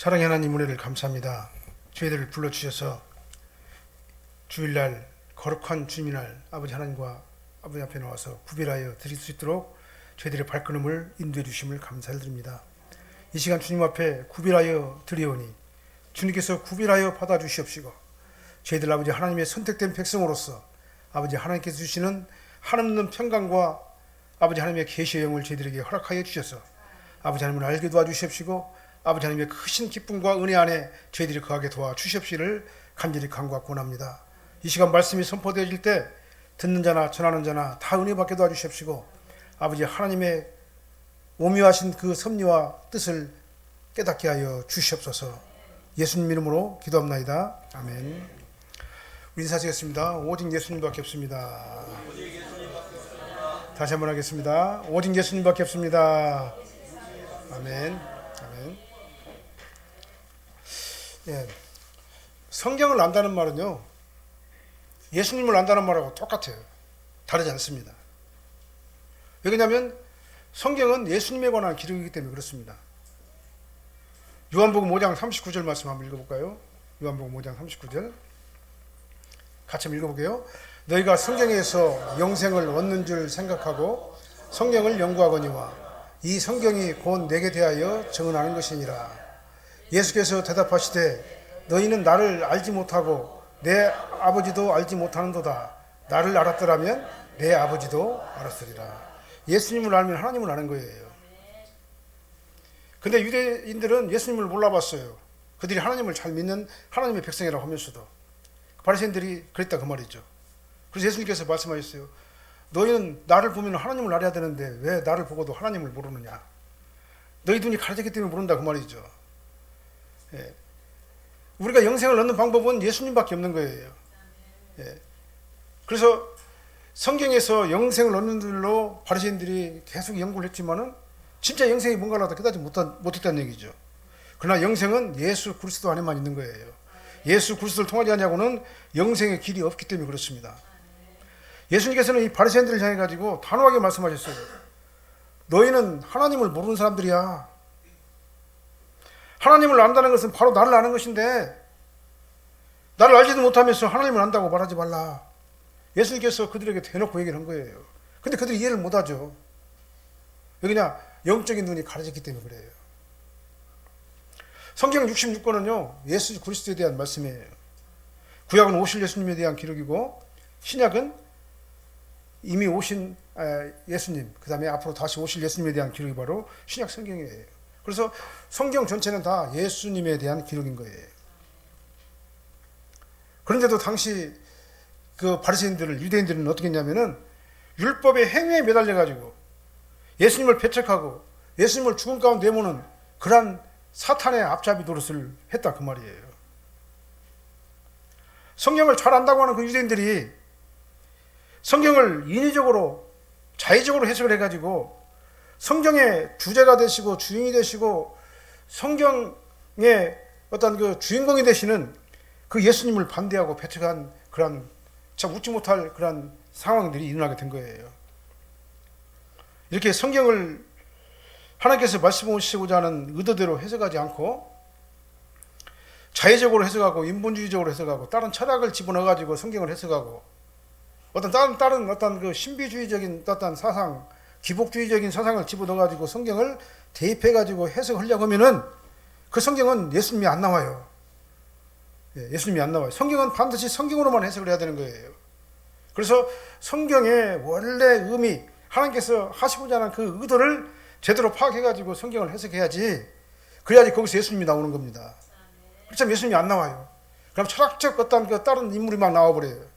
사랑의 하나님 은혜를 감사합니다. 저희들을 불러주셔서 주일날 거룩한 주님날 아버지 하나님과 아버지 앞에 나와서 구별하여 드릴 수 있도록 저희들의 발걸음을 인도해 주심을 감사드립니다. 이 시간 주님 앞에 구별하여 드리오니 주님께서 구별하여 받아주시옵시고 저희들 아버지 하나님의 선택된 백성으로서 아버지 하나님께서 주시는 한없는 평강과 아버지 하나님의 계시의 영을 저희들에게 허락하여 주셔서 아버지 하나님을 알게 도와주시옵시고 아버지 하나님의 크신 기쁨과 은혜 안에 저희들이 거하게 도와주시옵시를 간절히 간구하고 원합니다. 이 시간 말씀이 선포되어질 때 듣는 자나 전하는 자나 다 은혜 받게 도와주시옵시고 아버지 하나님의 오묘하신 그 섭리와 뜻을 깨닫게 하여 주시옵소서. 예수님 이름으로 기도합나이다. 아멘. 우리 인사드리겠습니다. 오직 예수님밖에 없습니다. 다시 한번 하겠습니다. 오직 예수님밖에 없습니다. 아멘. 아멘. 예. 성경을 안다는 말은요, 예수님을 안다는 말하고 똑같아요. 다르지 않습니다. 왜냐하면 성경은 예수님에 관한 기록이기 때문에 그렇습니다. 요한복음 5장 39절 말씀 한번 읽어볼까요? 요한복음 5장 39절 같이 한번 읽어볼게요. 너희가 성경에서 영생을 얻는 줄 생각하고 성경을 연구하거니와 이 성경이 곧 내게 대하여 증언하는 것이니라. 예수께서 대답하시되 너희는 나를 알지 못하고 내 아버지도 알지 못하는도다. 나를 알았더라면 내 아버지도 알았으리라. 예수님을 알면 하나님을 아는 거예요. 근데 유대인들은 예수님을 몰라봤어요. 그들이 하나님을 잘 믿는 하나님의 백성이라고 하면서도 바리새인들이 그랬다 그 말이죠. 그래서 예수님께서 말씀하셨어요. 너희는 나를 보면 하나님을 알아야 되는데 왜 나를 보고도 하나님을 모르느냐. 너희 눈이 가려졌기 때문에 모른다 그 말이죠. 예. 우리가 영생을 얻는 방법은 예수님밖에 없는 거예요. 예. 그래서 성경에서 영생을 얻는 줄로 바리새인들이 계속 연구를 했지만은 진짜 영생이 뭔가를 다 깨닫지 못했다는 얘기죠. 그러나 영생은 예수 그리스도 안에만 있는 거예요. 예수 그리스도를 통하지 않냐고는 영생의 길이 없기 때문에 그렇습니다. 예수님께서는 이 바리새인들을 향해 가지고 단호하게 말씀하셨어요. 너희는 하나님을 모르는 사람들이야. 하나님을 안다는 것은 바로 나를 아는 것인데 나를 알지도 못하면서 하나님을 안다고 말하지 말라. 예수님께서 그들에게 대놓고 얘기를 한 거예요. 근데 그들이 이해를 못하죠. 왜냐? 영적인 눈이 가려졌기 때문에 그래요. 성경 66권은요 예수 그리스도에 대한 말씀이에요. 구약은 오실 예수님에 대한 기록이고 신약은 이미 오신 예수님, 그 다음에 앞으로 다시 오실 예수님에 대한 기록이 바로 신약 성경이에요. 그래서 성경 전체는 다 예수님에 대한 기록인 거예요. 그런데도 당시 그 바리새인들을 유대인들은 어떻게 했냐면은 율법의 행위에 매달려 가지고 예수님을 배척하고 예수님을 죽음 가운데 내모는 그러한 사탄의 앞잡이 노릇을 했다 그 말이에요. 성경을 잘 안다고 하는 그 유대인들이 성경을 인위적으로 자의적으로 해석을 해가지고 성경의 주제가 되시고 주인이 되시고 성경의 어떤 그 주인공이 되시는 그 예수님을 반대하고 배척한 그런 참 웃지 못할 그런 상황들이 일어나게 된 거예요. 이렇게 성경을 하나님께서 말씀하시고자 하는 의도대로 해석하지 않고 자의적으로 해석하고 인본주의적으로 해석하고 다른 철학을 집어넣어가지고 성경을 해석하고 다른 어떤 그 신비주의적인 어떤 사상, 기복주의적인 사상을 집어넣어가지고 성경을 대입해가지고 해석하려고 하면은 그 성경은 예수님이 안 나와요. 예수님이 안 나와요. 성경은 반드시 성경으로만 해석을 해야 되는 거예요. 그래서 성경의 원래 의미, 하나님께서 하시고자 하는 그 의도를 제대로 파악해가지고 성경을 해석해야지. 그래야지 거기서 예수님이 나오는 겁니다. 그렇지만 예수님이 안 나와요. 그럼 철학적 어떤 그 다른 인물이 막 나와버려요.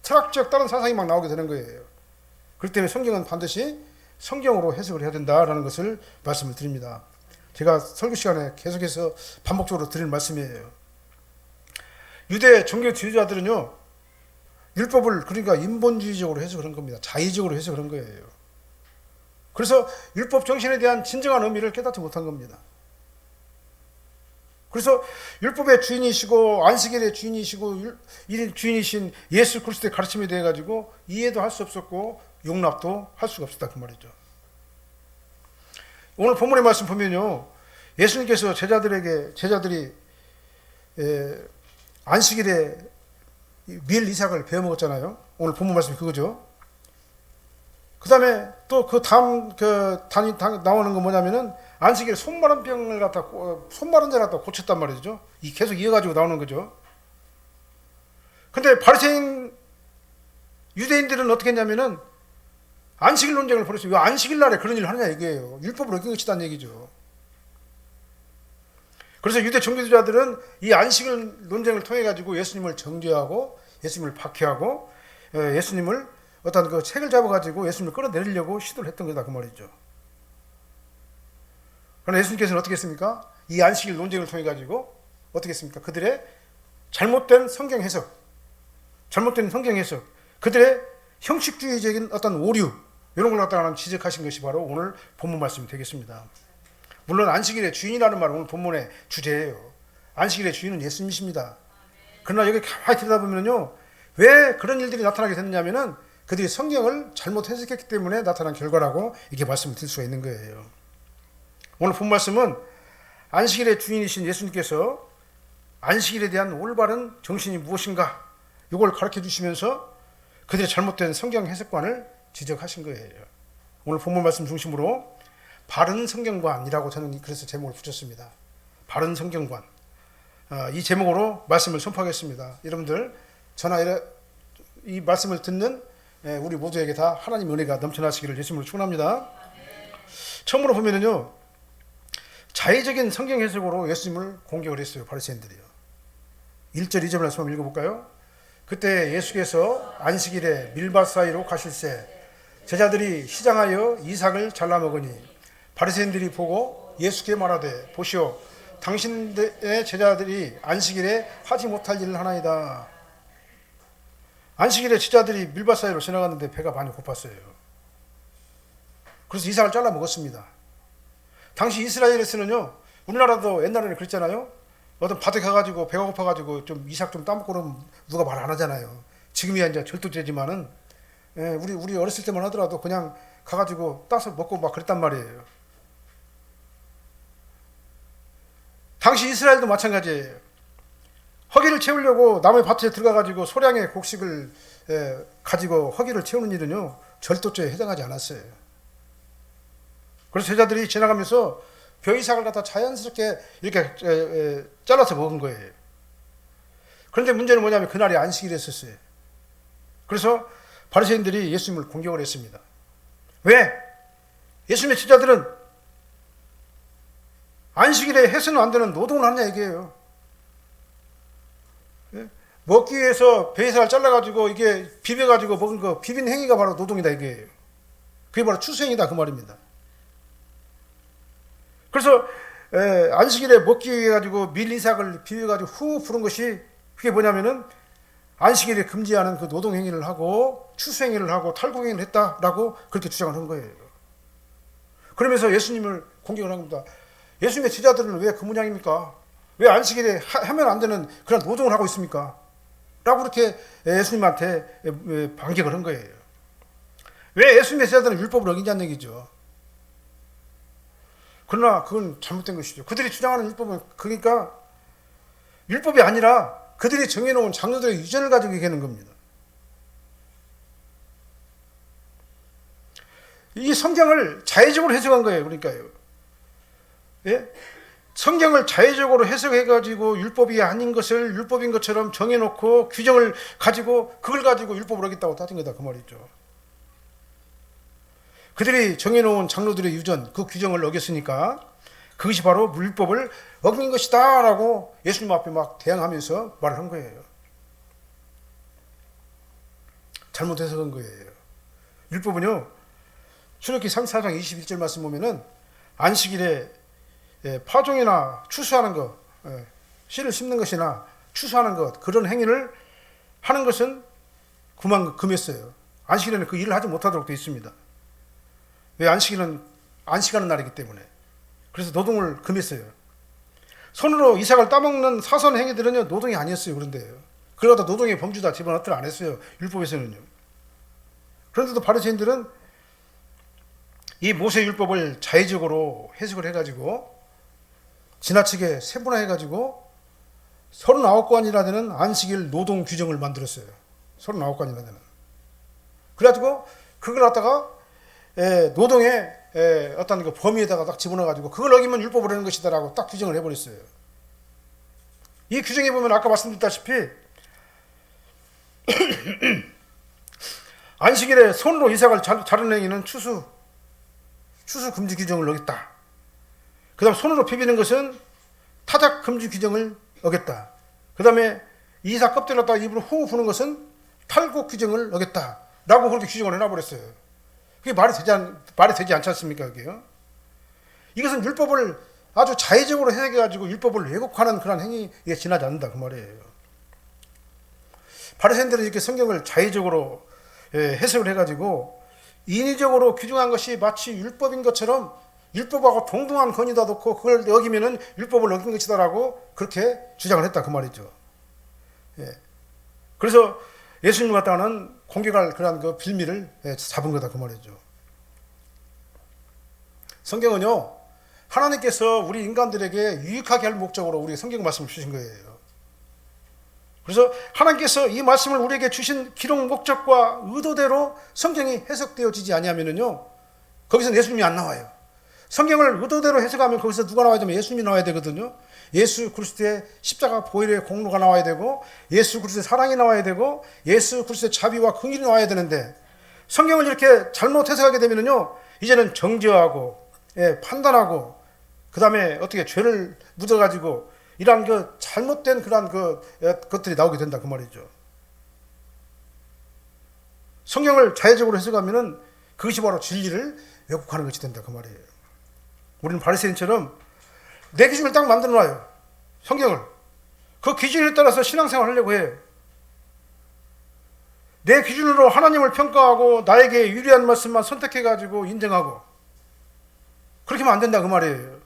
철학적 다른 사상이 막 나오게 되는 거예요. 그렇기 때문에 성경은 반드시 성경으로 해석을 해야 된다라는 것을 말씀을 드립니다. 제가 설교 시간에 계속해서 반복적으로 드릴 말씀이에요. 유대 종교 지도자들은요, 율법을 그러니까 인본주의적으로 해석을 한 겁니다. 자의적으로 해석을 한 거예요. 그래서 율법 정신에 대한 진정한 의미를 깨닫지 못한 겁니다. 그래서 율법의 주인이시고 안식일의 주인이시고 주인이신 예수 그리스도의 가르침에 대해 가지고 이해도 할 수 없었고 용납도 할 수가 없었다 그 말이죠. 오늘 본문의 말씀 보면요, 예수님께서 제자들이 안식일에 밀 이삭을 베어 먹었잖아요. 오늘 본문 말씀이 그거죠. 그 다음에 또 그 다음 나오는 거 뭐냐면은 안식일에 손마른 병을 갖다 손마른 자를 갖다 고쳤단 말이죠. 이 계속 이어가지고 나오는 거죠. 근데 바리새인 유대인들은 어떻게 했냐면은 안식일 논쟁을 벌였어요. 왜 안식일 날에 그런 일을 하느냐 이게요. 율법을 어긴 것이다는 얘기죠. 그래서 유대 종교주자들은 이 안식일 논쟁을 통해 가지고 예수님을 정죄하고 예수님을 박해하고 예수님을 어떤 그 책을 잡아가지고 예수님을 끌어내리려고 시도를 했던 거다 그 말이죠. 그러나 예수님께서는 어떻게 했습니까? 이 안식일 논쟁을 통해 가지고 어떻게 했습니까? 그들의 잘못된 성경 해석, 그들의 형식주의적인 어떤 오류 이런 걸 갖다가 지적하신 것이 바로 오늘 본문 말씀이 되겠습니다. 물론 안식일의 주인이라는 말은 오늘 본문의 주제예요. 안식일의 주인은 예수님이십니다. 그러나 여기 가만히 들여다보면요, 왜 그런 일들이 나타나게 됐냐면은 그들이 성경을 잘못 해석했기 때문에 나타난 결과라고 이렇게 말씀을 드릴 수가 있는 거예요. 오늘 본 말씀은 안식일의 주인이신 예수님께서 안식일에 대한 올바른 정신이 무엇인가 이걸 가르쳐 주시면서 그들의 잘못된 성경 해석관을 지적하신 거예요. 오늘 본문 말씀 중심으로 바른 성경관이라고 저는 그래서 제목을 붙였습니다. 바른 성경관. 이 제목으로 말씀을 선포하겠습니다. 여러분들 저나 이 말씀을 듣는 우리 모두에게 다 하나님 은혜가 넘쳐나시기를 예수님으로 축원합니다. 처음으로 보면은요, 자의적인 성경 해석으로 예수님을 공격을 했어요. 바리새인들이요. 1절 2절 말씀 한번 읽어볼까요? 그때 예수께서 안식일에 밀밭 사이로 가실새 제자들이 시장하여 이삭을 잘라 먹으니 바리새인들이 보고 예수께 말하되 보시오 당신의 제자들이 안식일에 하지 못할 일을 하나이다. 안식일에 제자들이 밀밭 사이로 지나갔는데 배가 많이 고팠어요. 그래서 이삭을 잘라 먹었습니다. 당시 이스라엘에서는요, 우리나라도 옛날에는 그랬잖아요. 어떤 밭에 가가지고 배가 고파가지고 좀 이삭 좀 따먹고 그러면 누가 말 안 하잖아요. 지금이야 이제 절도죄지만은 우리 어렸을 때만 하더라도 그냥 가가지고 따서 먹고 막 그랬단 말이에요. 당시 이스라엘도 마찬가지예요. 허기를 채우려고 남의 밭에 들어가가지고 소량의 곡식을 가지고 허기를 채우는 일은요, 절도죄에 해당하지 않았어요. 그래서 제자들이 지나가면서 벼이삭을 갖다 자연스럽게 이렇게 잘라서 먹은 거예요. 그런데 문제는 뭐냐면 그날이 안식일이었어요. 그래서 바리새인들이 예수님을 공격을 했습니다. 왜? 예수님의 제자들은 안식일에 해서는 안 되는 노동을 하느냐 이게요. 먹기 위해서 벼이삭을 잘라가지고 이게 비벼가지고 먹은 거 비빈 행위가 바로 노동이다 이게요. 그게 바로 추수행위다 그 말입니다. 그래서 안식일에 먹기 위해 가지고 밀이삭을 비벼가지고 후 부른 것이 그게 뭐냐면은 안식일에 금지하는 그 노동행위를 하고 추수행위를 하고 탈공행위를 했다라고 그렇게 주장을 한 거예요. 그러면서 예수님을 공격을 한 겁니다. 예수님의 제자들은 왜 그 모양입니까? 왜 안식일에 하면 안 되는 그런 노동을 하고 있습니까? 라고 그렇게 예수님한테 반격을 한 거예요. 왜 예수님의 제자들은 율법을 어기냐는 얘기죠. 그러나 그건 잘못된 것이죠. 그들이 주장하는 율법은 그러니까 율법이 아니라 그들이 정해놓은 장로들의 유전을 가지고 얘기하는 겁니다. 이 성경을 자의적으로 해석한 거예요. 그러니까요. 예? 성경을 자의적으로 해석해가지고 율법이 아닌 것을 율법인 것처럼 정해놓고 규정을 가지고 그걸 가지고 율법을 어겼다고 따진 거다 그 말이죠. 그들이 정해놓은 장로들의 유전, 그 규정을 어겼으니까 그것이 바로 율법을 어긴 것이다 라고 예수님 앞에 막 대항하면서 말을 한 거예요. 잘못 해석한 거예요. 율법은요, 출애굽기 34장 21절 말씀 보면은 안식일에 파종이나 추수하는 것, 씨를 심는 것이나 추수하는 것, 그런 행위를 하는 것은 그만 금했어요. 안식일에는 그 일을 하지 못하도록 되어 있습니다. 왜? 안식일은 안식하는 날이기 때문에. 그래서 노동을 금했어요. 손으로 이삭을 따먹는 사선 행위들은요, 노동이 아니었어요. 그런데요. 그러다 노동의 범주다 집어넣지를 안 했어요. 율법에서는요. 그런데도 바리새인들은 이 모세 율법을 자의적으로 해석을 해가지고 지나치게 세분화해가지고 39관이나 되는 안식일 노동 규정을 만들었어요. 39관이나 되는. 그래가지고 그걸 갖다가 노동의 어떤 그 범위에다가 딱 집어넣어가지고 그걸 어기면 율법을 하는 것이다라고 딱 규정을 해버렸어요. 이 규정에 보면 아까 말씀드렸다시피 안식일에 손으로 이삭을 자르는 행위는 추수 금지 규정을 어겼다. 그 다음 손으로 비비는 것은 타작 금지 규정을 어겼다. 그 다음에 이삭 껍데기를 갖다가 입으로 호흡 부는 것은 탈곡 규정을 어겼다. 라고 그렇게 규정을 해놔버렸어요. 그게 말이 되지 않지 않습니까? 그게요? 이것은 율법을 아주 자의적으로 해석해가지고 율법을 왜곡하는 그런 행위에 지나지 않는다. 그 말이에요. 바리새인들은 이렇게 성경을 자의적으로 해석을 해가지고 인위적으로 규정한 것이 마치 율법인 것처럼 율법하고 동등한 권위다 놓고 그걸 어기면은 율법을 어긴 것이다라고 그렇게 주장을 했다. 그 말이죠. 그래서 예수님 같다는 공격할 그러한 그 빌미를 잡은 거다. 그 말이죠. 성경은요, 하나님께서 우리 인간들에게 유익하게 할 목적으로 우리 성경 말씀을 주신 거예요. 그래서 하나님께서 이 말씀을 우리에게 주신 기록 목적과 의도대로 성경이 해석되어지지 아니하면은요, 거기서 예수님이 안 나와요. 성경을 의도대로 해석하면 거기서 누가 나와야 되면 예수님이 나와야 되거든요. 예수 그리스도의 십자가 보혈의 공로가 나와야 되고, 예수 그리스도의 사랑이 나와야 되고, 예수 그리스도의 자비와 긍휼이 나와야 되는데, 성경을 이렇게 잘못 해석하게 되면은요, 이제는 정죄하고 판단하고, 그 다음에 어떻게 죄를 묻어가지고 이러한 그 잘못된 그러한 것들이 나오게 된다. 그 말이죠. 성경을 자의적으로 해석하면은 그것이 바로 진리를 왜곡하는 것이 된다. 그 말이에요. 우리는 바리새인처럼 내 기준을 딱 만들어 놔요. 성경을. 그 기준에 따라서 신앙생활 하려고 해요. 내 기준으로 하나님을 평가하고 나에게 유리한 말씀만 선택해가지고 인정하고 그렇게 하면 안 된다. 그 말이에요.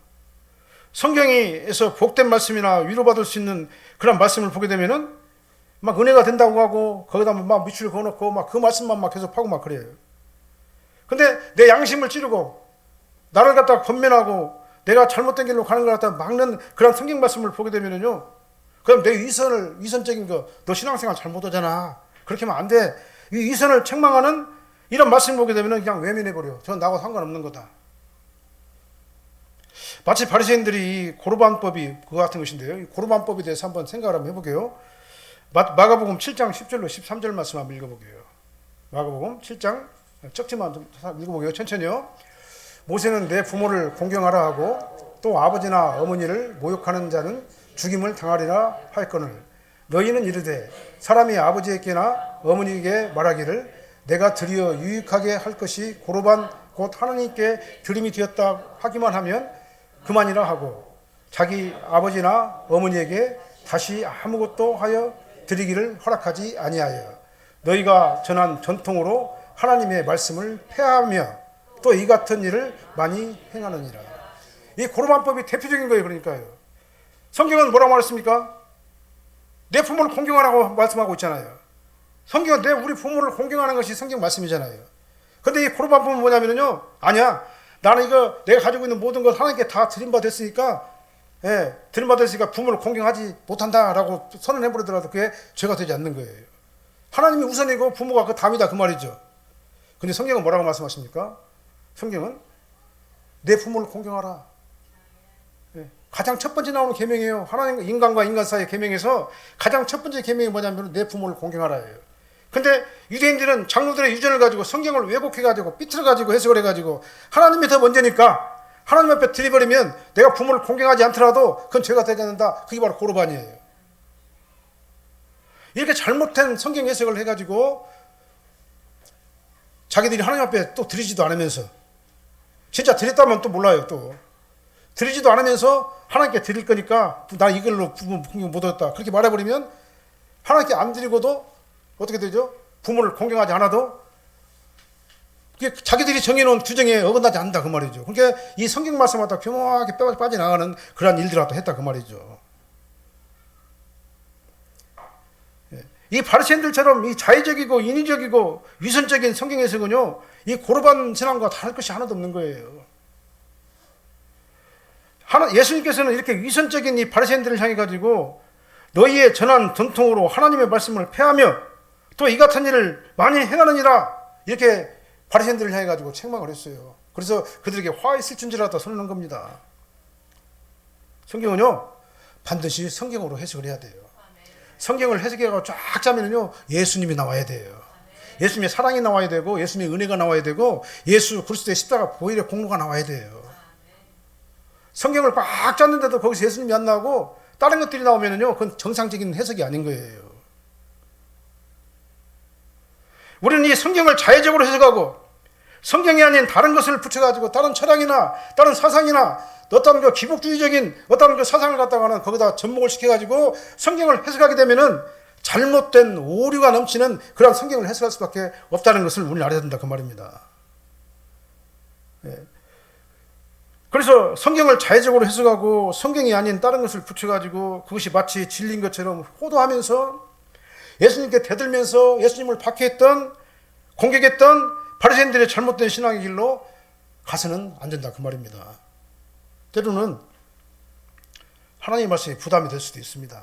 성경에서 복된 말씀이나 위로받을 수 있는 그런 말씀을 보게 되면은 막 은혜가 된다고 하고 거기다 막 밑줄 그어놓고 막 그 말씀만 막 계속 하고 막 그래요. 근데 내 양심을 찌르고 나를 갖다가 권면하고 내가 잘못된 길로 가는 걸 갖다가 막는 그런 성경 말씀을 보게 되면은요, 그럼 내 위선적인 너 신앙생활 잘못하잖아. 그렇게 하면 안 돼. 이 위선을 책망하는 이런 말씀을 보게 되면은 그냥 외면해버려. 저는 나하고 상관없는 거다. 마치 바리새인들이 고르반법이 그거 같은 것인데요. 이 고르반법에 대해서 한번 생각을 한번 해보게요. 마가복음 7장 10절로 13절 말씀 한번 읽어보게요. 마가복음 7장 적지만 좀 읽어보게요. 천천히요. 모세는 내 부모를 공경하라 하고 또 아버지나 어머니를 모욕하는 자는 죽임을 당하리라 할거늘 너희는 이르되 사람이 아버지에게나 어머니에게 말하기를 내가 드리어 유익하게 할 것이 고르반 곧 하나님께 드림이 되었다 하기만 하면 그만이라 하고 자기 아버지나 어머니에게 다시 아무것도 하여 드리기를 허락하지 아니하여 너희가 전한 전통으로 하나님의 말씀을 폐하며 또 이 같은 일을 많이 행하느니라. 이 고르반법이 대표적인 거예요. 그러니까요. 성경은 뭐라고 말했습니까? 내 부모를 공경하라고 말씀하고 있잖아요. 성경은 우리 부모를 공경하는 것이 성경 말씀이잖아요. 근데 이 고르반법은 뭐냐면요, 아니야, 나는 이거 내가 가지고 있는 모든 걸 하나님께 다 드림받았으니까 드림받았으니까 부모를 공경하지 못한다라고 선언해버리더라도 그게 죄가 되지 않는 거예요. 하나님이 우선이고 부모가 그 다음이다 그 말이죠. 근데 성경은 뭐라고 말씀하십니까? 성경은 내 부모를 공경하라. 가장 첫 번째 나오는 계명이에요. 하나님과 인간과 인간 사이의 계명에서 가장 첫 번째 계명이 뭐냐면 내 부모를 공경하라예요. 근데 유대인들은 장로들의 유전을 가지고 성경을 왜곡해가지고 삐뚤어가지고 해석을 해가지고 하나님이 더 먼저니까 하나님 앞에 드려버리면 내가 부모를 공경하지 않더라도 그건 죄가 되지 않는다. 그게 바로 고르반이에요. 이렇게 잘못된 성경 해석을 해가지고 자기들이 하나님 앞에 또 드리지도 않으면서 진짜 드렸다면 또 몰라요. 또 드리지도 않으면서 하나님께 드릴 거니까 나 이걸로 부모 공경 못 얻었다 그렇게 말해버리면 하나님께 안 드리고도 어떻게 되죠? 부모를 공경하지 않아도 자기들이 정해놓은 규정에 어긋나지 않는다 그 말이죠. 그러니까 이 성경 말씀마다 교묘하게 빠져나가는 그러한 일들을 또 했다 그 말이죠. 이 바리새인들처럼 이 자의적이고 인위적이고 위선적인 성경 해석은요, 이 고르반 신앙과 다를 것이 하나도 없는 거예요. 예수님께서는 이렇게 위선적인 이 바리새인들을 향해 가지고 너희의 전한 전통으로 하나님의 말씀을 폐하며 또 이 같은 일을 많이 행하느니라 이렇게 바리새인들을 향해 가지고 책망을 했어요. 그래서 그들에게 화 있을 줄이라도 선언한 겁니다. 성경은요 반드시 성경으로 해석을 해야 돼요. 성경을 해석해가지고 쫙 짜면은요 예수님이 나와야 돼요. 예수님의 사랑이 나와야 되고 예수님의 은혜가 나와야 되고 예수 그리스도의 십자가 보혈의 공로가 나와야 돼요. 성경을 꽉 짰는데도 거기서 예수님이 안 나오고 다른 것들이 나오면은요 그건 정상적인 해석이 아닌 거예요. 우리는 이 성경을 자의적으로 해석하고 성경이 아닌 다른 것을 붙여가지고 다른 철학이나 다른 사상이나 어떤 그 기복주의적인 어떤 그 사상을 갖다가는 거기다 접목을 시켜가지고 성경을 해석하게 되면은 잘못된 오류가 넘치는 그런 성경을 해석할 수밖에 없다는 것을 우리는 알아야 된다 그 말입니다. 예. 그래서 성경을 자의적으로 해석하고 성경이 아닌 다른 것을 붙여가지고 그것이 마치 진리인 것처럼 호도하면서 예수님께 대들면서 예수님을 박해했던 공격했던 바리새인들의 잘못된 신앙의 길로 가서는 안 된다 그 말입니다. 때로는 하나님의 말씀이 부담이 될 수도 있습니다.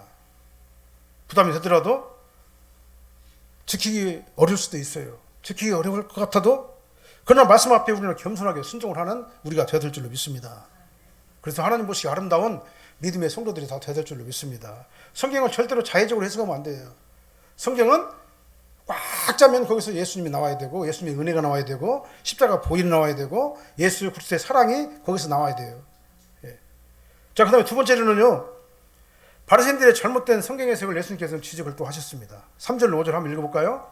부담이 되더라도 지키기 어려울 수도 있어요. 지키기 어려울 것 같아도 그러나 말씀 앞에 우리는 겸손하게 순종을 하는 우리가 되어야 될 줄로 믿습니다. 그래서 하나님 보시기 아름다운 믿음의 성도들이 다 되어야 될 줄로 믿습니다. 성경을 절대로 자의적으로 해석하면 안 돼요. 성경은 꽉 짜면 거기서 예수님이 나와야 되고 예수님의 은혜가 나와야 되고 십자가 보혈이 나와야 되고 예수 그리스도의 사랑이 거기서 나와야 돼요. 예. 자, 그 다음에 두 번째로는요 바리새인들의 잘못된 성경 해석을 예수님께서는 지적을 또 하셨습니다. 3절 5절 한번 읽어볼까요?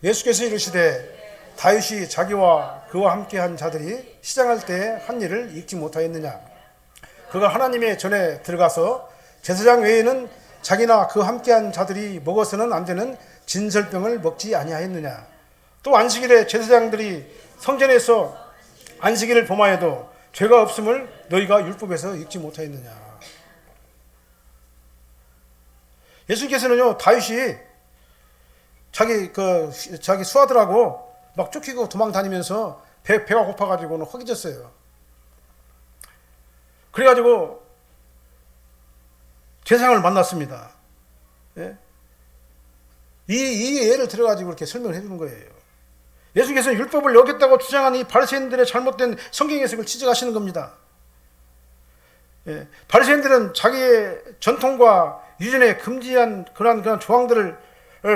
예수께서 이르시되 다윗이 자기와 그와 함께한 자들이 시장할 때 한 일을 읽지 못하였느냐? 그가 하나님의 전에 들어가서 제사장 외에는 자기나 그 함께한 자들이 먹어서는 안 되는 진설병을 먹지 아니하였느냐? 또 안식일에 제사장들이 성전에서 안식일을 범하여도 죄가 없음을 너희가 율법에서 읽지 못하였느냐? 예수님께서는요 다윗이 자기 수하들하고 막 쫓기고 도망 다니면서 배가 고파가지고는 허기졌어요. 그래가지고 제사장을 만났습니다. 예? 이 예를 들어가지고 이렇게 설명을 해주는 거예요. 예수께서는 율법을 어겼다고 주장한 이 바리새인들의 잘못된 성경 해석을 지적하시는 겁니다. 예, 바리새인들은 자기의 전통과 유전에 금지한 그런 조항들을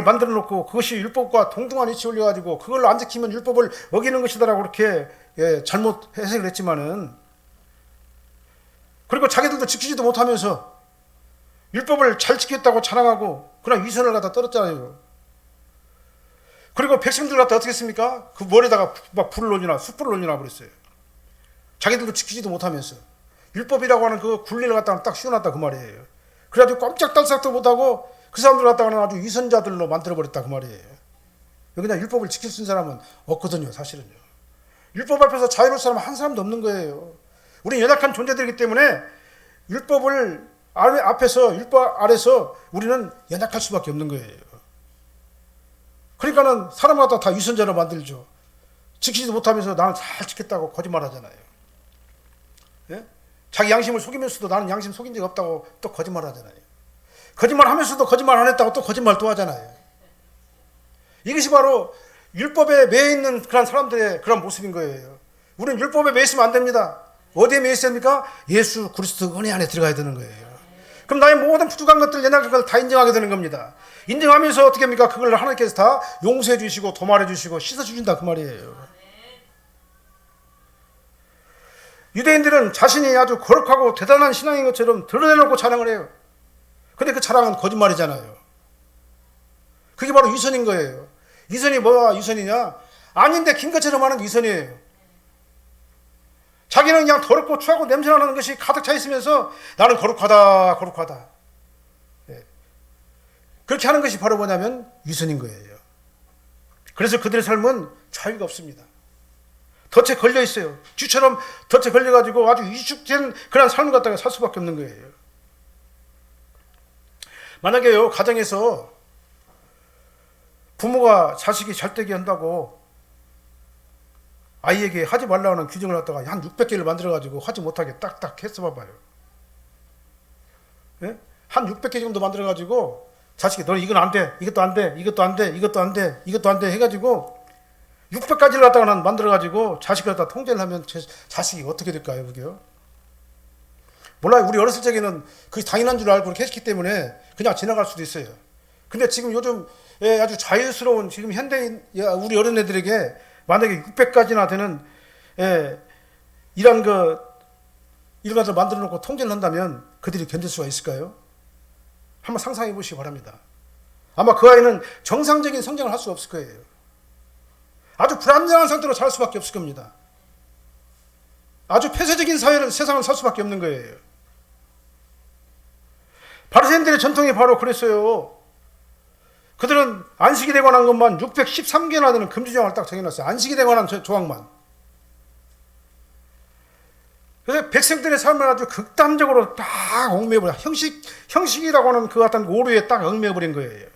만들어 놓고 그것이 율법과 동등한 위치에 올려가지고 그걸로 안 지키면 율법을 어기는 것이다라고 그렇게 잘못 해석을 했지만은 그리고 자기들도 지키지도 못하면서 율법을 잘 지켰다고 자랑하고 그러나 위선을 갖다 떨었잖아요. 그리고 백성들 갖다 어떻게 했습니까? 그 머리에다가 막 불을 올리나 숯불을 올리나 그랬어요. 자기들도 지키지도 못하면서 율법이라고 하는 그 굴리를 갖다가 딱 씌워놨다 그 말이에요. 그래가지고 꼼짝달싹도 못하고 그 사람들 갖다가는 아주 위선자들로 만들어버렸다 그 말이에요. 그냥 율법을 지킬 수 있는 사람은 없거든요 사실은요. 율법 앞에서 자유로울 사람은 한 사람도 없는 거예요. 우리는 연약한 존재들이기 때문에 율법을 앞에서 율법 아래서 우리는 연약할 수밖에 없는 거예요. 그러니까는 사람 갖다 다 위선자로 만들죠. 지키지도 못하면서 나는 잘 지켰다고 거짓말하잖아요. 예? 자기 양심을 속이면서도 나는 양심 속인 적 없다고 또 거짓말하잖아요. 거짓말하면서도 거짓말 안 했다고 또 거짓말 또 하잖아요. 이것이 바로 율법에 매여 있는 그런 사람들의 그런 모습인 거예요. 우리는 율법에 매여 있으면 안 됩니다. 어디에 매여 있어야 됩니까? 예수 그리스도 은혜 안에 들어가야 되는 거예요. 그럼 나의 모든 부족한 것들, 연약한 것들 다 인정하게 되는 겁니다. 인정하면서 어떻게 합니까? 그걸 하나님께서 다 용서해 주시고 도말해 주시고 씻어 주신다 그 말이에요. 유대인들은 자신이 아주 거룩하고 대단한 신앙인 것처럼 드러내놓고 자랑을 해요. 근데 그 자랑은 거짓말이잖아요. 그게 바로 위선인 거예요. 위선이 뭐가 위선이냐? 아닌데 긴 것처럼 하는 위선이에요. 자기는 그냥 더럽고 추하고 냄새나는 것이 가득 차 있으면서 나는 거룩하다. 예. 그렇게 하는 것이 바로 뭐냐면 위선인 거예요. 그래서 그들의 삶은 자유가 없습니다. 덫에 걸려 있어요. 쥐처럼 덫에 걸려가지고 아주 위축된 그런 삶을 갖다가 살 수밖에 없는 거예요. 만약에요, 가정에서 부모가 자식이 잘되게 한다고 아이에게 하지 말라는 규정을 갖다가 한 600개를 만들어가지고 하지 못하게 딱딱 했어 봐봐요. 예? 한 600개 정도 만들어가지고 자식이 너는 이건 안 돼, 이것도 안 돼, 이것도 안 돼, 이것도 안 돼, 이것도 안 돼 해가지고 600가지를 갖다가 만들어가지고 자식을 갖다 통제를 하면 자식이 어떻게 될까요, 그게요? 몰라요. 우리 어렸을 적에는 그게 당연한 줄 알고 그렇게 했기 때문에 그냥 지나갈 수도 있어요. 근데 지금 요즘 아주 자유스러운 지금 현대인 우리 어린애들에게 만약에 600가지나 되는 이런 것을 만들어 놓고 통제를 한다면 그들이 견딜 수가 있을까요? 한번 상상해 보시기 바랍니다. 아마 그 아이는 정상적인 성장을 할 수 없을 거예요. 아주 불안정한 상태로 살 수밖에 없을 겁니다. 아주 폐쇄적인 세상을 살 수밖에 없는 거예요. 바리새인들의 전통이 바로 그랬어요. 그들은 안식일에 되고 난 것만 613개나 되는 금지조항을 딱 정해놨어요. 안식일에 되고 난 조항만. 그래서 백성들의 삶을 아주 극단적으로 딱 얽매여버려. 형식이라고 하는 그 어떤 오류에 딱 얽매여버린 거예요.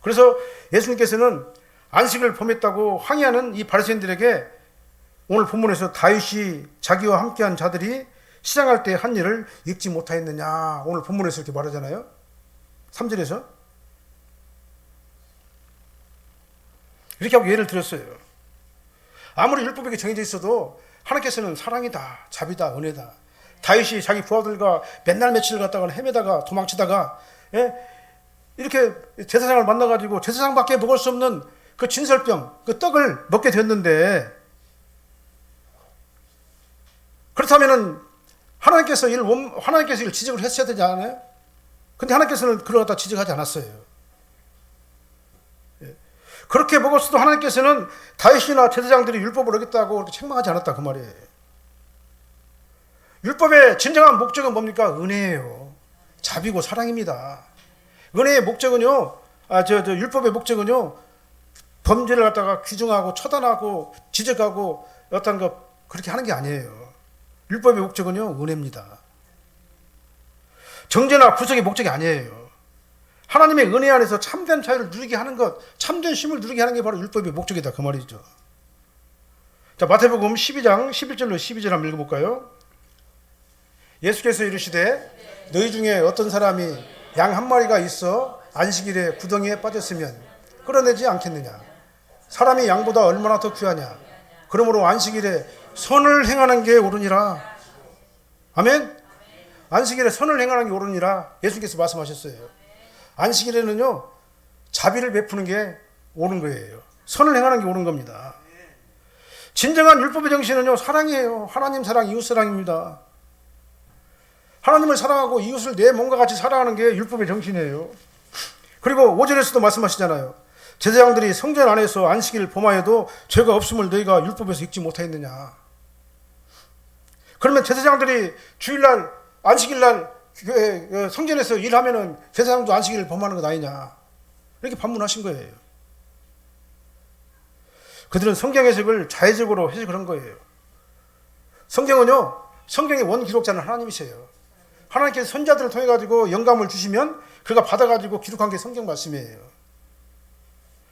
그래서 예수님께서는 안식을 범했다고 항의하는 이 바리새인들에게 오늘 본문에서 다윗이 자기와 함께한 자들이 시장할 때 한 일을 읽지 못하였느냐, 오늘 본문에서 이렇게 말하잖아요. 3절에서 이렇게 하고 예를 들었어요. 아무리 율법에 정해져 있어도 하나님께서는 사랑이다, 자비다, 은혜다. 다윗이 자기 부하들과 맨날 며칠 갔다가 헤매다가 도망치다가 이렇게 제사장을 만나가지고 제사장밖에 먹을 수 없는 그 진설병, 그 떡을 먹게 됐는데, 그렇다면은 하나님께서 이를 지적을 했어야 되지 않아요? 근데 하나님께서는 그걸 갖다 지적하지 않았어요. 그렇게 먹었어도 하나님께서는 다윗이나 제사장들이 율법을 어겼다고 그렇게 책망하지 않았다 그 말이에요. 율법의 진정한 목적은 뭡니까? 은혜예요. 자비고 사랑입니다. 은혜의 목적은요, 율법의 목적은요, 범죄를 갖다가 규정하고 처단하고 지적하고 어떤 거 그렇게 하는 게 아니에요. 율법의 목적은요, 은혜입니다. 정죄나 구속의 목적이 아니에요. 하나님의 은혜 안에서 참된 자유를 누리게 하는 것, 참된 쉼을 누리게 하는 게 바로 율법의 목적이다 그 말이죠. 자, 마태복음 12장 11절로 12절 한번 읽어볼까요? 예수께서 이르시되 너희 중에 어떤 사람이 양 한 마리가 있어 안식일에 구덩이에 빠졌으면 끌어내지 않겠느냐? 사람이 양보다 얼마나 더 귀하냐? 그러므로 안식일에 선을 행하는 게 옳으니라. 아멘? 안식일에 선을 행하는 게 옳으니라 예수께서 말씀하셨어요. 안식일에는요, 자비를 베푸는 게 옳은 거예요. 선을 행하는 게 옳은 겁니다. 진정한 율법의 정신은요, 사랑이에요. 하나님 사랑, 이웃 사랑입니다. 하나님을 사랑하고 이웃을 내 몸과 같이 사랑하는 게 율법의 정신이에요. 그리고 5절에서도 말씀하시잖아요. 제사장들이 성전 안에서 안식일을 범하여도 죄가 없음을 너희가 율법에서 읽지 못하였느냐. 그러면 제사장들이 주일날, 안식일날 성전에서 일하면은 제사장도 안식일을 범하는 것 아니냐, 이렇게 반문하신 거예요. 그들은 성경 해석을 자의적으로 해석을 한 거예요. 성경은요, 성경의 원 기록자는 하나님이세요. 하나님께서 선자들을 통해 가지고 영감을 주시면 그가 받아 가지고 기록한 게 성경 말씀이에요.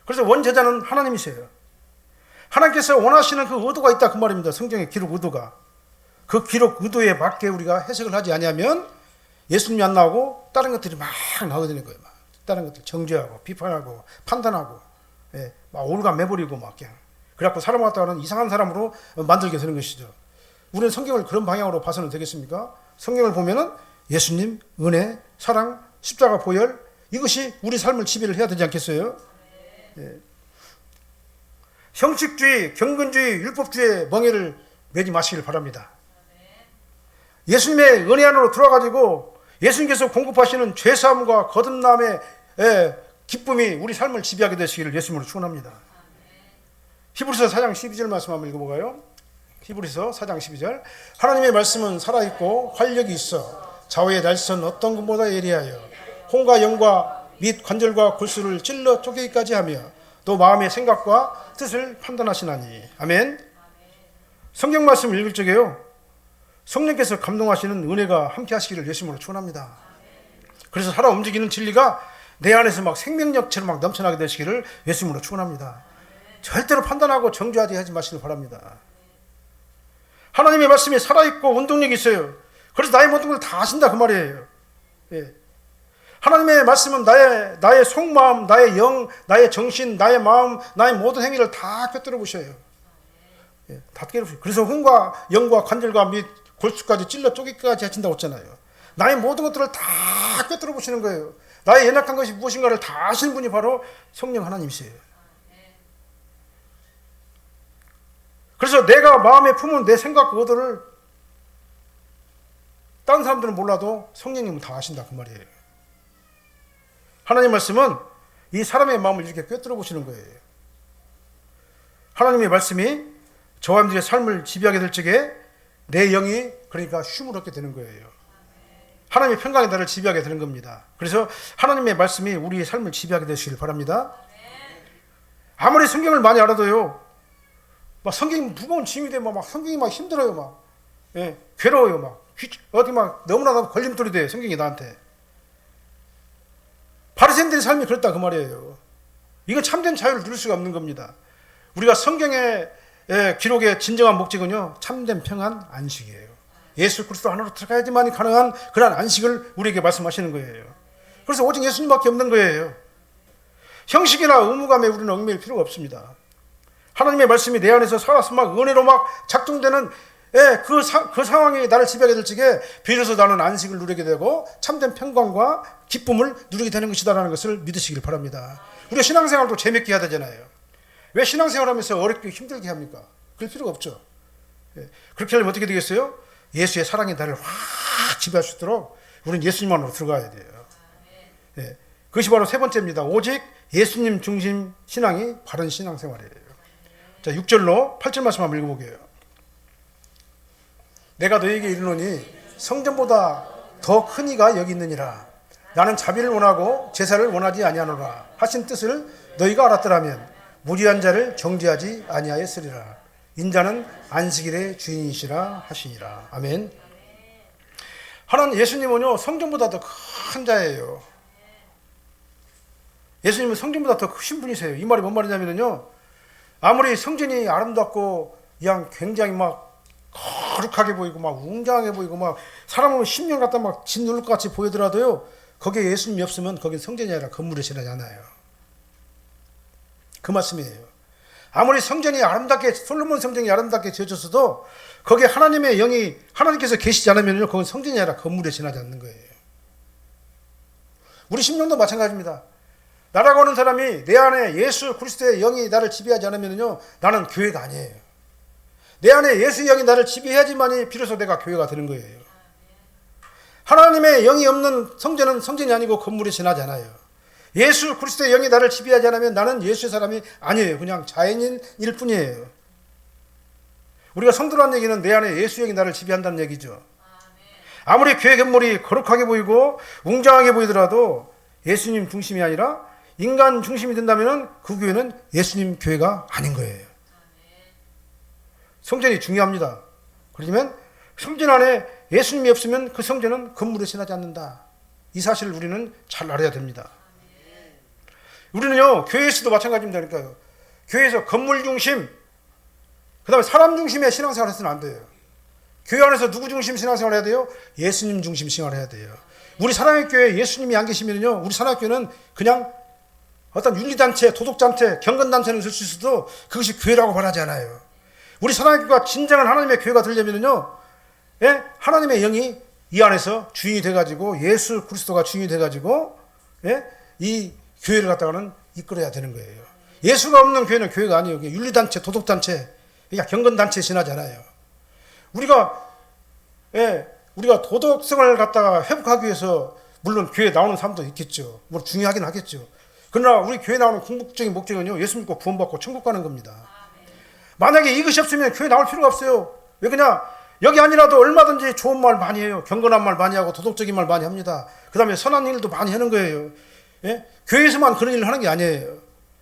그래서 원제자는 하나님이세요. 하나님께서 원하시는 그 의도가 있다 그 말입니다. 성경의 기록 의도가. 그 기록 의도에 맞게 우리가 해석을 하지 않으면 예수님이 안 나오고 다른 것들이 막 나오게 되는 거예요. 막 다른 것들 정죄하고 비판하고 판단하고, 막 올가 매버리고 막 그냥 그래갖고 사람 갖다가는 이상한 사람으로 만들게 되는 것이죠. 우리는 성경을 그런 방향으로 봐서는 되겠습니까? 성경을 보면은 예수님, 은혜, 사랑, 십자가 보혈, 이것이 우리 삶을 지배를 해야 되지 않겠어요? 형식주의, 경건주의, 율법주의의 멍에를 매지 마시길 바랍니다. 예수님의 은혜 안으로 들어와가지고 예수님께서 공급하시는 죄사함과 거듭남의 기쁨이 우리 삶을 지배하게 되시기를 예수님으로 축원합니다. 히브리서 4장 12절 말씀 한번 읽어볼까요? 히브리서 4장 12절. 하나님의 말씀은 살아있고 활력이 있어 좌우의 날선 어떤 것보다 예리하여 혼과 영과 및 관절과 골수를 찔러 쪼개기까지 하며 또 마음의 생각과 뜻을 판단하시나니. 아멘. 성경 말씀 읽을 적에요, 성령께서 감동하시는 은혜가 함께 하시기를 예수님으로 축원합니다. 그래서 살아 움직이는 진리가 내 안에서 막 생명력처럼 막 넘쳐나게 되시기를 예수님으로 축원합니다. 절대로 판단하고 정죄하지 하지 마시길 바랍니다. 하나님의 말씀이 살아있고 운동력이 있어요. 그래서 나의 모든 걸 다 아신다 그 말이에요. 예. 하나님의 말씀은 나의 속마음, 나의 영, 나의 정신, 나의 마음, 나의 모든 행위를 다 꿰뚫어 보셔요. 예, 다 꿰뚫어 보셔요. 그래서 혼과 영과 관절과 및 골수까지 찔러 쪼개기까지 하신다고 했잖아요. 나의 모든 것들을 다 꿰뚫어 보시는 거예요. 나의 연약한 것이 무엇인가를 다 아시는 분이 바로 성령 하나님이세요. 그래서 내가 마음에 품은 내 생각 의도를 다른 사람들은 몰라도 성령님은 다 아신다 그 말이에요. 하나님의 말씀은 이 사람의 마음을 이렇게 꿰뚫어 보시는 거예요. 하나님의 말씀이 저와 여러분들의 삶을 지배하게 될 적에 내 영이 그러니까 쉼을 얻게 되는 거예요. 하나님의 평강이 나를 지배하게 되는 겁니다. 그래서 하나님의 말씀이 우리의 삶을 지배하게 되시길 바랍니다. 아무리 성경을 많이 알아도요, 막 성경이 무거운 짐이 되면 막 성경이 막 힘들어요, 막. 예, 괴로워요, 막. 어디 막 너무나 걸림돌이 돼요, 성경이 나한테. 바리새인들의 삶이 그렇다 그 말이에요. 이건 참된 자유를 누릴 수가 없는 겁니다. 우리가 성경의 기록의 진정한 목적은요, 참된 평안 안식이에요. 예수 그리스도 안으로 들어가야지만 가능한 그런 안식을 우리에게 말씀하시는 거예요. 그래서 오직 예수님밖에 없는 거예요. 형식이나 의무감에 우리는 얽매일 필요가 없습니다. 하나님의 말씀이 내 안에서 살아서 막 은혜로 막 작동되는 그 상황이 나를 지배하게 될 적에 비로소 나는 안식을 누리게 되고 참된 평강과 기쁨을 누리게 되는 것이다라는 것을 믿으시길 바랍니다. 우리가 신앙생활도 재밌게 해야 되잖아요. 왜 신앙생활하면서 어렵게 힘들게 합니까? 그럴 필요가 없죠. 그렇게 하려면 어떻게 되겠어요? 예수의 사랑이 나를 확 지배할 수 있도록 우리는 예수님 안으로 들어가야 돼요. 그것이 바로 세 번째입니다. 오직 예수님 중심 신앙이 바른 신앙생활이에요. 자, 6절로 8절 말씀 한번 읽어보게요. 내가 너에게 이르노니 성전보다 더 큰 이가 여기 있느니라. 나는 자비를 원하고 제사를 원하지 아니하노라 하신 뜻을 너희가 알았더라면 무리한 자를 정죄하지 아니하였으리라. 인자는 안식일의 주인이시라 하시니라. 아멘. 하나님 예수님은요, 성전보다 더 큰 자예요. 예수님은 성전보다 더 크신 분이세요. 이 말이 뭔 말이냐면요, 아무리 성전이 아름답고 그냥 굉장히 막 거룩하게 보이고 막 웅장하게 보이고 막 사람은 10년 갖다 막 짓누를 것 같이 보이더라도요, 거기에 예수님이 없으면 거긴 성전이 아니라 건물에 지나잖아요. 그 말씀이에요. 아무리 성전이 아름답게, 솔로몬 성전이 아름답게 지어졌어도 거기에 하나님의 영이, 하나님께서 계시지 않으면요, 그건 성전이 아니라 건물에 지나지 않는 거예요. 우리 심령도 마찬가지입니다. 나라고 하는 사람이 내 안에 예수 그리스도의 영이 나를 지배하지 않으면요, 나는 교회가 아니에요. 내 안에 예수의 영이 나를 지배해야지만이 비로소 내가 교회가 되는 거예요. 하나님의 영이 없는 성전은 성전이 아니고 건물에 지나지 않아요. 예수 그리스도의 영이 나를 지배하지 않으면 나는 예수의 사람이 아니에요. 그냥 자연인일 뿐이에요. 우리가 성도라는 얘기는 내 안에 예수 영이 나를 지배한다는 얘기죠. 아무리 교회 건물이 거룩하게 보이고 웅장하게 보이더라도 예수님 중심이 아니라 인간 중심이 된다면 그 교회는 예수님 교회가 아닌 거예요. 성전이 중요합니다. 그러면 성전 안에 예수님이 없으면 그 성전은 건물에 지나지 않는다. 이 사실을 우리는 잘 알아야 됩니다. 우리는요, 교회에서도 마찬가지입니다니까요. 교회에서 건물 중심, 그 다음에 사람 중심의 신앙생활을 해서는 안 돼요. 교회 안에서 누구 중심 신앙생활을 해야 돼요? 예수님 중심 신앙을 해야 돼요. 우리 사랑의 교회에 예수님이 안 계시면요, 우리 사랑의 교회는 그냥 어떤 윤리단체, 도덕단체, 경건단체는 있을 수 있어도 그것이 교회라고 말하지 않아요. 우리 사랑의 교회가 진정한 하나님의 교회가 되려면요, 하나님의 영이 이 안에서 주인이 돼가지고 예수 그리스도가 주인이 돼가지고 이 교회를 갖다가는 이끌어야 되는 거예요. 예수가 없는 교회는 교회가 아니에요. 윤리단체, 도덕단체, 그냥 경건단체에 지나지 않아요. 우리가 도덕성을 갖다가 회복하기 위해서 물론 교회에 나오는 사람도 있겠죠. 뭐 중요하긴 하겠죠. 그러나 우리 교회 나오는 궁극적인 목적은요, 예수 믿고 구원받고 천국 가는 겁니다. 만약에 이것이 없으면 교회 나올 필요가 없어요. 왜 그냥 여기 아니라도 얼마든지 좋은 말 많이 해요. 경건한 말 많이 하고 도덕적인 말 많이 합니다. 그 다음에 선한 일도 많이 하는 거예요. 교회에서만 그런 일을 하는 게 아니에요.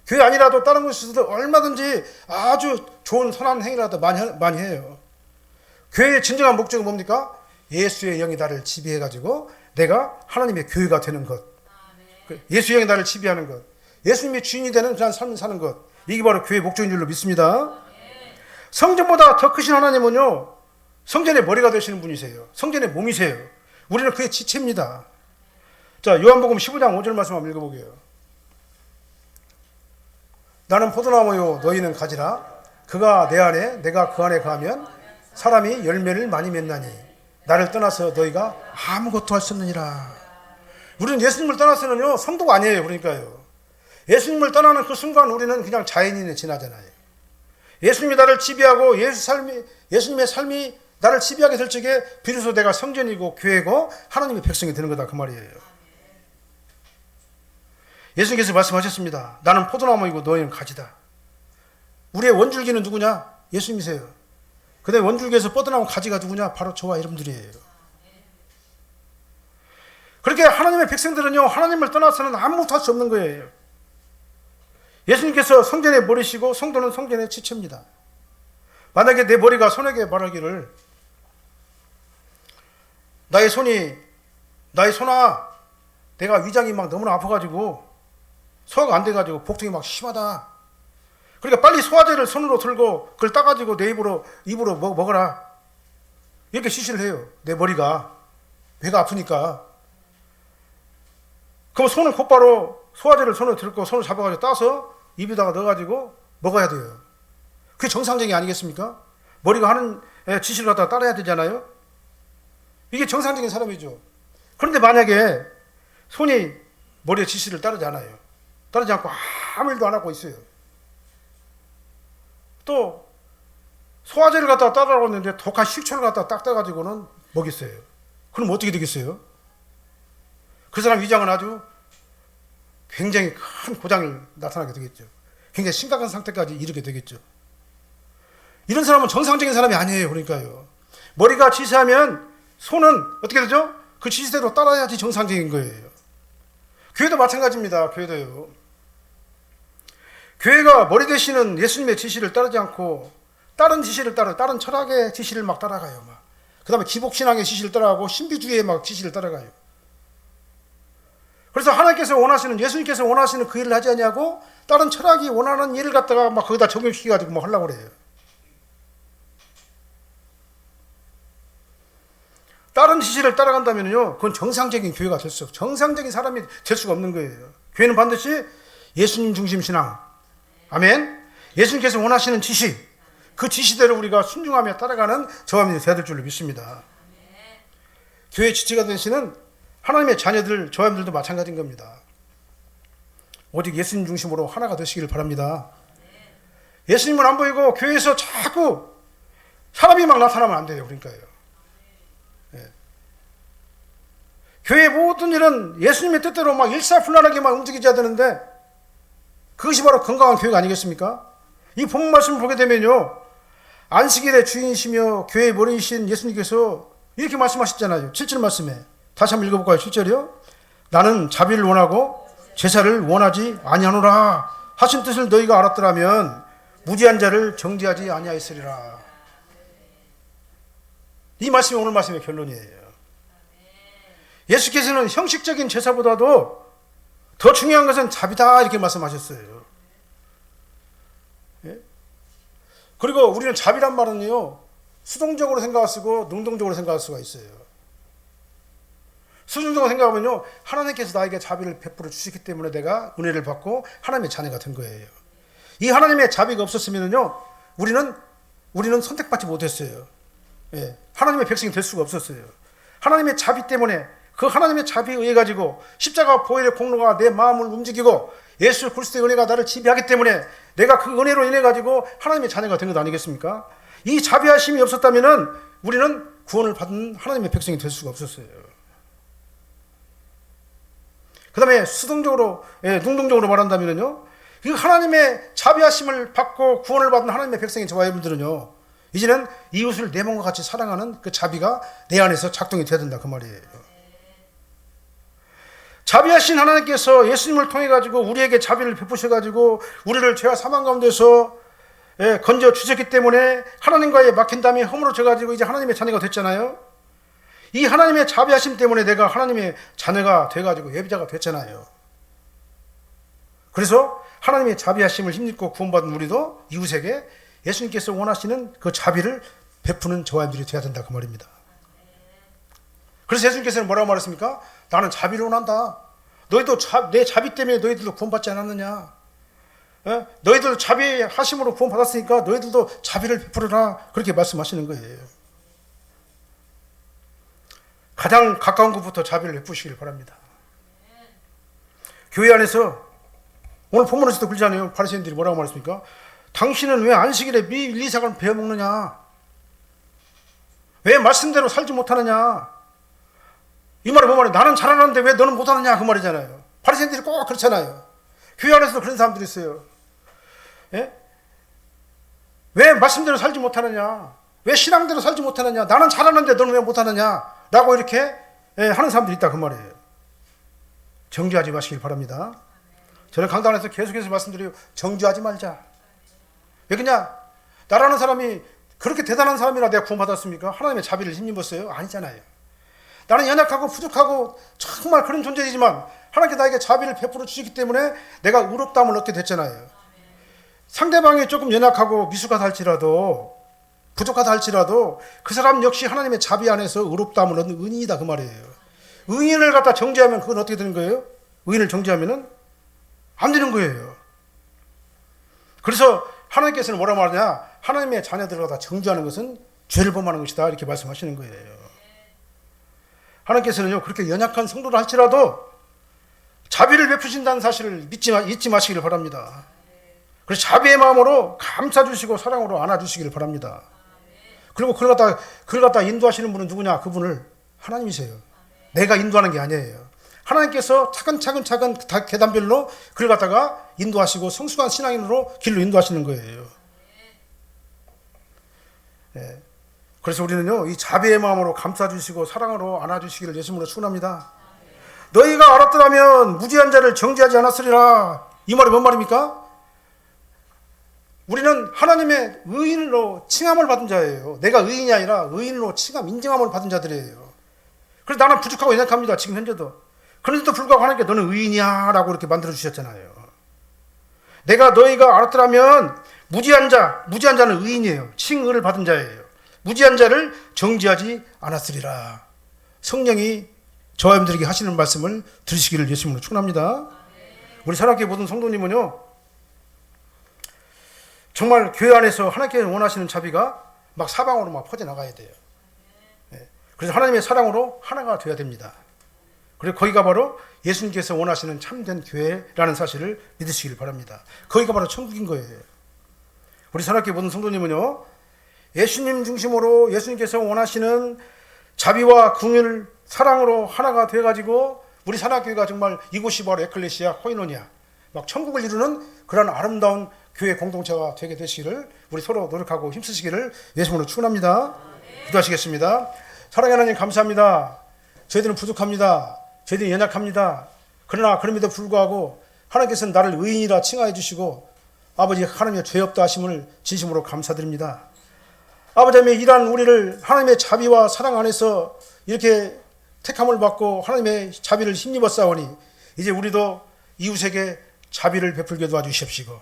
교회 아니라도 다른 곳에서도 얼마든지 아주 좋은 선한 행위라도 많이 해요. 교회의 진정한 목적은 뭡니까? 예수의 영이 나를 지배해가지고 내가 하나님의 교회가 되는 것. 예수의 영이 나를 지배하는 것. 예수님이 주인이 되는 그런 삶을 사는 것. 이게 바로 교회의 목적인 줄로 믿습니다. 성전보다 더 크신 하나님은요, 성전의 머리가 되시는 분이세요. 성전의 몸이세요. 우리는 그의 지체입니다. 자, 요한복음 15장 5절 말씀 한번 읽어보게요. 나는 포도나무요 너희는 가지라. 그가 내 안에 내가 그 안에 가면 사람이 열매를 많이 맺나니 나를 떠나서 너희가 아무것도 할 수 없느니라. 우리는 예수님을 떠나서는요 성도가 아니에요. 그러니까요, 예수님을 떠나는 그 순간 우리는 그냥 자연인에 지나잖아요. 예수님이 나를 지배하고 예수님의 삶이 나를 지배하게 될 적에 비로소 내가 성전이고 교회고 하나님의 백성이 되는 거다, 그 말이에요. 예수님께서 말씀하셨습니다. 나는 포도나무이고 너희는 가지다. 우리의 원줄기는 누구냐? 예수님이세요. 그 다음에 원줄기에서 뻗어나온 가지가 누구냐? 바로 저와 여러분들이에요. 그렇게 하나님의 백성들은요, 하나님을 떠나서는 아무것도 할 수 없는 거예요. 예수님께서 성전의 머리시고 성도는 성전의 지체입니다. 만약에 내 머리가 손에게 말하기를 나의 손아 내가 위장이 막 너무나 아파가지고 소화가 안 돼가지고 복통이 막 심하다. 그러니까 빨리 소화제를 손으로 들고 그걸 따가지고 내 입으로 먹어라. 이렇게 지시를 해요. 내 머리가 배가 아프니까. 그럼 손은 곧바로 소화제를 손으로 들고 손을 잡아가지고 따서 입에다가 넣어가지고 먹어야 돼요. 그게 정상적이 아니겠습니까? 머리가 하는 지시를 갖다가 따라야 되잖아요. 이게 정상적인 사람이죠. 그런데 만약에 손이 머리의 지시를 따르지 않아요. 따르지 않고 아무 일도 안 하고 있어요. 또 소화제를 갖다가 따르라고 했는데 독한 식초를 갖다가 딱 따가지고는 먹였어요. 그럼 어떻게 되겠어요? 그 사람 위장은 아주 굉장히 큰 고장이 나타나게 되겠죠. 굉장히 심각한 상태까지 이르게 되겠죠. 이런 사람은 정상적인 사람이 아니에요. 그러니까요, 머리가 지시하면 손은 어떻게 되죠? 그 지시대로 따라야지 정상적인 거예요. 교회도 마찬가지입니다. 교회도요. 교회가 머리 대신은 예수님의 지시를 따르지 않고 다른 지시를 다른 철학의 지시를 막 따라가요. 그 다음에 기복신앙의 지시를 따라가고 신비주의의 막 지시를 따라가요. 그래서 예수님께서 원하시는 그 일을 하지 않냐고 다른 철학이 원하는 일을 갖다가 막 거기다 적용시켜가지고 막 하려고 그래요. 다른 지시를 따라간다면요, 그건 정상적인 교회가 정상적인 사람이 될 수가 없는 거예요. 교회는 반드시 예수님 중심 신앙. 아멘. 예수님께서 원하시는 지시, 그 지시대로 우리가 순종하며 따라가는 저와 여러분이 되어야 될 줄로 믿습니다. 교회의 지체가 되시는 하나님의 자녀들, 저와 여러분들도 마찬가지인 겁니다. 오직 예수님 중심으로 하나가 되시기를 바랍니다. 예수님은 안 보이고 교회에서 자꾸 사람이 막 나타나면 안 돼요. 그러니까요. 교회의 모든 일은 예수님의 뜻대로 막 일사불란하게 막 움직이져야 되는데 그것이 바로 건강한 교회가 아니겠습니까? 이 본문 말씀을 보게 되면요, 안식일의 주인이시며 교회의 머리이신 예수님께서 이렇게 말씀하셨잖아요. 7절 말씀에 다시 한번 읽어볼까요? 7절이요. 나는 자비를 원하고 제사를 원하지 아니하노라 하신 뜻을 너희가 알았더라면 무지한 자를 정죄하지 아니하였으리라. 이 말씀이 오늘 말씀의 결론이에요. 예수께서는 형식적인 제사보다도 더 중요한 것은 자비다 이렇게 말씀하셨어요. 예? 그리고 우리는 자비란 말은요, 수동적으로 생각할 수고 능동적으로 생각할 수가 있어요. 수동적으로 생각하면요, 하나님께서 나에게 자비를 베풀어 주시기 때문에 내가 은혜를 받고 하나님의 자녀가 된 거예요. 이 하나님의 자비가 없었으면요, 우리는 선택받지 못했어요. 예, 하나님의 백성이 될 수가 없었어요. 하나님의 자비 때문에, 그 하나님의 자비에 의해 가지고 십자가 보혈의 공로가 내 마음을 움직이고 예수 그리스도의 은혜가 나를 지배하기 때문에 내가 그 은혜로 인해 가지고 하나님의 자녀가 된 것 아니겠습니까? 이 자비하심이 없었다면은 우리는 구원을 받은 하나님의 백성이 될 수가 없었어요. 그 다음에 수동적으로, 능동적으로 말한다면요, 그 하나님의 자비하심을 받고 구원을 받은 하나님의 백성인 저와 여러분들은요, 이제는 이웃을 내 몸과 같이 사랑하는 그 자비가 내 안에서 작동이 되어야 된다, 그 말이에요. 자비하신 하나님께서 예수님을 통해 가지고 우리에게 자비를 베푸셔 가지고 우리를 죄와 사망 가운데서 건져 주셨기 때문에 하나님과의 막힌 담이 허물어져 가지고 이제 하나님의 자녀가 됐잖아요. 이 하나님의 자비하심 때문에 내가 하나님의 자녀가 돼 가지고 예비자가 됐잖아요. 그래서 하나님의 자비하심을 힘입고 구원받은 우리도 이웃에게 예수님께서 원하시는 그 자비를 베푸는 저와 여러분들이 되어야 된다 그 말입니다. 그래서 예수님께서는 뭐라고 말했습니까? 나는 자비를 원한다. 너희도 내 자비 때문에 너희들도 구원받지 않았느냐? 너희들 자비하심으로 구원받았으니까 너희들도 자비를 베풀어라. 그렇게 말씀하시는 거예요. 가장 가까운 곳부터 자비를 베푸시길 바랍니다. 교회 안에서 오늘 본문에서도 그러잖아요. 바리새인들이 뭐라고 말했습니까? 당신은 왜 안식일에 밀리사를 베어먹느냐? 왜 말씀대로 살지 못하느냐? 이 말이 뭐 말이야? 나는 잘하는데 왜 너는 못하느냐? 그 말이잖아요. 바리새인들이 꼭 그렇잖아요. 교회 안에서도 그런 사람들이 있어요. 예? 왜 말씀대로 살지 못하느냐? 왜 신앙대로 살지 못하느냐? 나는 잘하는데 너는 왜 못하느냐? 라고 이렇게 하는 사람들이 있다 그 말이에요. 정죄하지 마시길 바랍니다. 저는 강단에서 계속해서 말씀드려요. 정죄하지 말자. 왜 그냥 나라는 사람이 그렇게 대단한 사람이라 내가 구원받았습니까? 하나님의 자비를 힘입었어요? 아니잖아요. 나는 연약하고 부족하고 정말 그런 존재이지만 하나님께 나에게 자비를 베풀어 주시기 때문에 내가 의롭다함을 얻게 됐잖아요. 상대방이 조금 연약하고 미숙하다 할지라도 부족하다 할지라도 그 사람 역시 하나님의 자비 안에서 의롭다함을 얻는 의인이다 그 말이에요. 의인을 갖다 정죄하면 그건 어떻게 되는 거예요? 의인을 정죄하면은 안 되는 거예요. 그래서 하나님께서는 뭐라고 말하냐? 하나님의 자녀들을 갖다 정죄하는 것은 죄를 범하는 것이다 이렇게 말씀하시는 거예요. 하나님께서는요 그렇게 연약한 성도를 할지라도 자비를 베푸신다는 사실을 잊지 마시기를 바랍니다. 그래서 자비의 마음으로 감싸주시고 사랑으로 안아주시기를 바랍니다. 그리고 그걸 갖다 인도하시는 분은 누구냐? 그분을 하나님이세요. 내가 인도하는 게 아니에요. 하나님께서 차근차근 계단별로 그를 갖다가 인도하시고 성숙한 신앙인으로 길로 인도하시는 거예요. 예. 그래서 우리는요 이 자비의 마음으로 감싸주시고 사랑으로 안아주시기를 예수님으로 축원합니다. 너희가 알았더라면 무지한 자를 정죄하지 않았으리라. 이 말이 뭔 말입니까? 우리는 하나님의 의인으로 칭함을 받은 자예요. 내가 의인이 아니라 의인으로 칭함, 인정함을 받은 자들이에요. 그래서 나는 부족하고 연약합니다. 지금 현재도. 그런데도 불구하고 하나님께 너는 의인이야 라고 이렇게 만들어 주셨잖아요. 내가 너희가 알았더라면 무지한 자는 의인이에요. 칭의를 받은 자예요. 무지한 자를 정죄하지 않았으리라. 성령이 저와 여러분들에게 하시는 말씀을 들으시기를 예수님으로 축원합니다. 우리 사랑교회 모든 성도님은요 정말 교회 안에서 하나님께 원하시는 자비가 막 사방으로 막 퍼져나가야 돼요. 그래서 하나님의 사랑으로 하나가 되어야 됩니다. 그리고 거기가 바로 예수님께서 원하시는 참된 교회라는 사실을 믿으시길 바랍니다. 거기가 바로 천국인 거예요. 우리 산악교회 모든 성도님은요 예수님 중심으로 예수님께서 원하시는 자비와 긍휼 사랑으로 하나가 되어가지고 우리 산악교회가 정말 이곳이 바로 에클레시아 코이노니아 막 천국을 이루는 그런 아름다운 교회 공동체가 되게 되시기를 우리 서로 노력하고 힘쓰시기를 예수님으로 축원합니다. 기도하시겠습니다. 사랑하는 하나님 감사합니다. 저희들은 부족합니다. 저희들은 연약합니다. 그러나 그럼에도 불구하고 하나님께서는 나를 의인이라 칭하해 주시고 아버지 하나님의 죄 없다 하심을 진심으로 감사드립니다. 아버지 하나님의 이러한 우리를 하나님의 자비와 사랑 안에서 이렇게 택함을 받고 하나님의 자비를 힘입어 싸우니 이제 우리도 이웃에게 자비를 베풀게 도와주십시고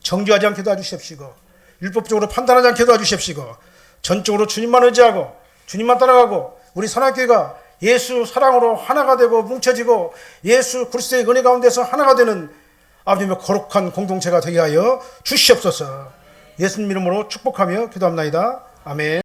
정죄하지 않게 도와주십시고 율법적으로 판단하지 않게 도와주십시고 전적으로 주님만 의지하고 주님만 따라가고 우리 산악교회가 예수 사랑으로 하나가 되고 뭉쳐지고 예수 그리스도의 은혜 가운데서 하나가 되는 아버님의 거룩한 공동체가 되게 하여 주시옵소서. 예수님 이름으로 축복하며 기도합나이다. 아멘.